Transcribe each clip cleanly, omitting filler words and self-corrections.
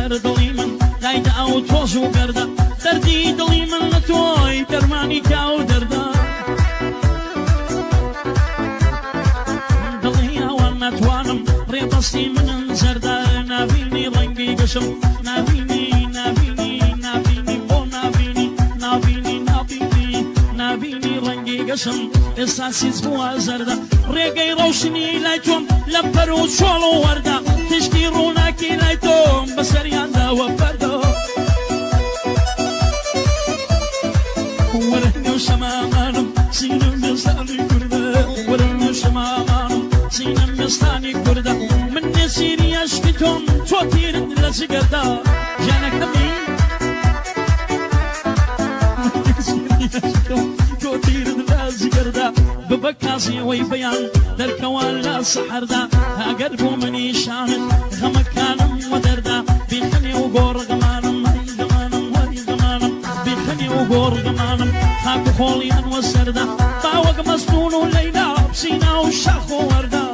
سەر دڵی من دایدا ئەو تۆز و گەردە دەردی دڵی من لە تۆی دەرمانی کا و دەردە دڵی ئەوە نەتوانم ڕێبەستی منم زەردە نابینی ڕەنگی گەشم نابینی نابینی نابینی بۆ نابینی نابینی نابینی نابینی ڕەنگی گەشم ئێستا سیز بووە زەردە ڕێگەی ڕەوشنی لای تۆم لە پەر و چۆڵ و وەردە تشتی ڕووناکی لای تۆم بەسەریانداوە بەردە وەرە شەمامانم سینم مێستانی کوردە وەرە شەمامانم سینم مێستانی کوردە من نێسیری عەشقی تۆم تۆ تیرت لە جگەردا ژیانەکەمی تۆ تیرت لە جگەردا ببە کاسیەوەی بەیان دەرکەوان لە سەحەردا ئەگەر بۆ منی شانت غەمەکانم وە دەردا بیخەنێ و گۆڕگەمانم هەی گەمانم وەری گەمانم بیخەنێ و گۆڕگەمانم خاک و خۆڵیان وە سەردا باوەک مەستون و لەیلا بسینا و شاخ و وەردا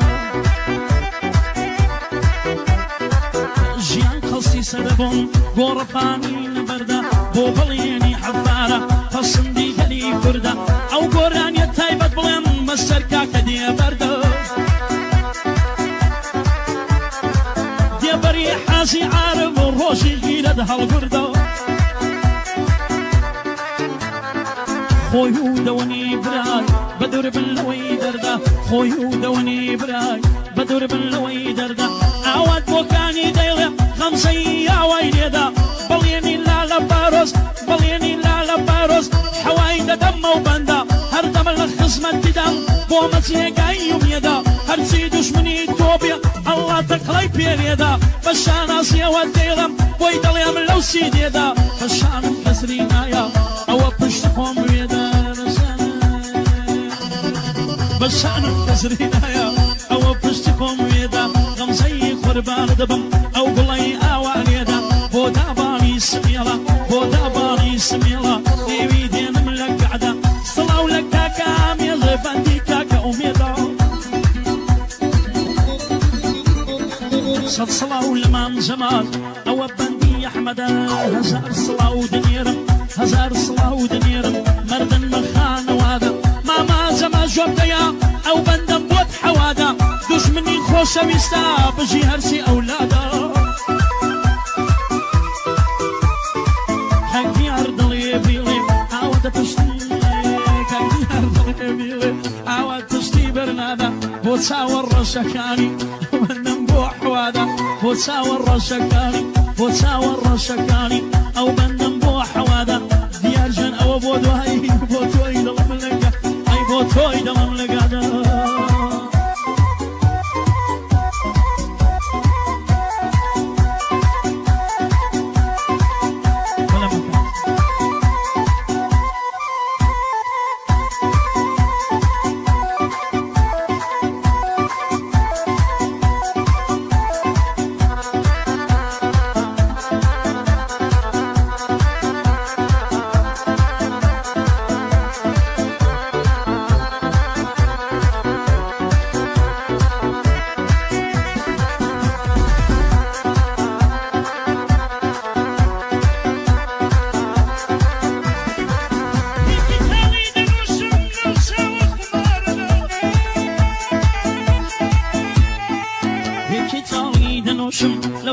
ژیان قەستی سەرەبۆم گۆڕەپانی نەبەردا بۆ بەڵێنی حەفارە پەسەندی گەلی کوردە ئەو گۆرانیە تایبەت بڵێم بەسەر کاکە دێ بەردە دێبەری حازی عارب و ڕۆژی گیرەت هەڵگوردە خۆی و دەوەنی برای بە دوور بن لەوەی دەردا خۆی و دەوەنی برای بە دوور بن لەوەی دەردا ئاوات بۆکانی دەیڵێ غەمزەی ئاوای لێدا بەڵێنی لا لە بارۆز بەڵێنی لا لە بارۆز حەوای دەدەمە و بەندا هەردەمە لە خزمەت دیدەم بۆ مەجێگای ومیێدا هەرچی دوشمنی تۆ بێ ئەڵڵا تەقڵەی پێرێدا بە شاناسیەوە دەیڵم بۆی دەڵێم لەو سیدێدا بە شانم کەسری نایە ئەوە پشت خۆم وێدا بە شانم کەسری نایە ئەوە پشت خۆم وێدا غەمزەی قوربان دەبم ئەو گوڵەی ئاوانێدا بۆ دابانی سمێڵە بۆ دابانی سمێڵە دێوی دێنم لە کەعدا سڵاو لە کاکە ئامێڵێ بەندی کاکە ئومێدا سەد سڵاو لە مام جەمال ئەوە بەندی ئەحمەدە هەزار سڵاو دنێرم هەزار سڵاو دنێرم مەردن بە خانەوادە ماما جەمە ژۆبدەیە ئەو بەندەم بۆت حەوادا دوژمنی خۆشەویستە بژی هەرچی ئەولادا کاکیار دڵێ بیڵێ ئاوەتە پشتی کاکیار دڵێ بیڵێ ئاوەت پشتی بەرنادا بۆ چاوە ڕەشەکانی بەندەم بۆ حەوادا بۆ چاوە ڕەشەکانی بۆ چاوە ڕەشەکانی ئەو بەندەم بۆ حەوادا دیارژەن ئەوە بۆ دوایی بۆ تۆی دڵم لەگە ئەی بۆ تۆی دڵم لەگادا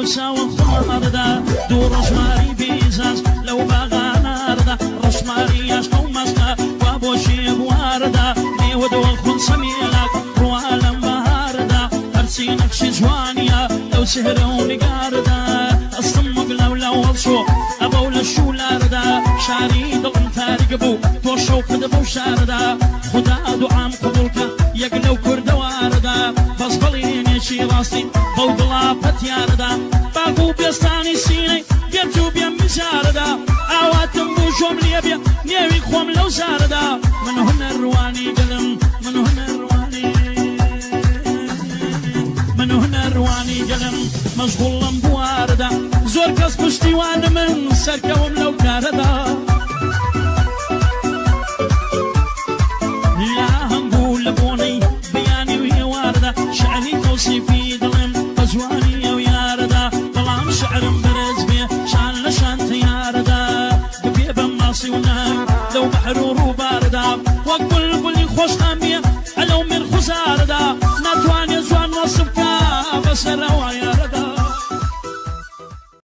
لو ساوى خماردا دو رشماري بيزاز لو باغاناردا رشماري عشق ومسنا وابوشي بواردا نيودو الخن سميلك روالم بهاردا هرسي نكشي جوانيا لو سهروني قاردا الصمق لو الشو ابو للشولاردا شاري دلم تارق بو تو شوق دبو شاردا خدا دعام قبولك يقلو كرد واردا فصبليني شي راسي بودلا بتياردا باقو بيستاني سيني بيرجو بيم بجاردا اواتم بوشوم ليبيا نيوي خوم لو زاردا من هنا الرواني قلم من هنا الرواني من هنا الرواني قلم مشغول بواردا زور كاس بشتيوان من سركوم لو كاردا لا هنقول بوني بياني وهي وارده شعري توصي في ظلم أجواني ويارده ظلام شعر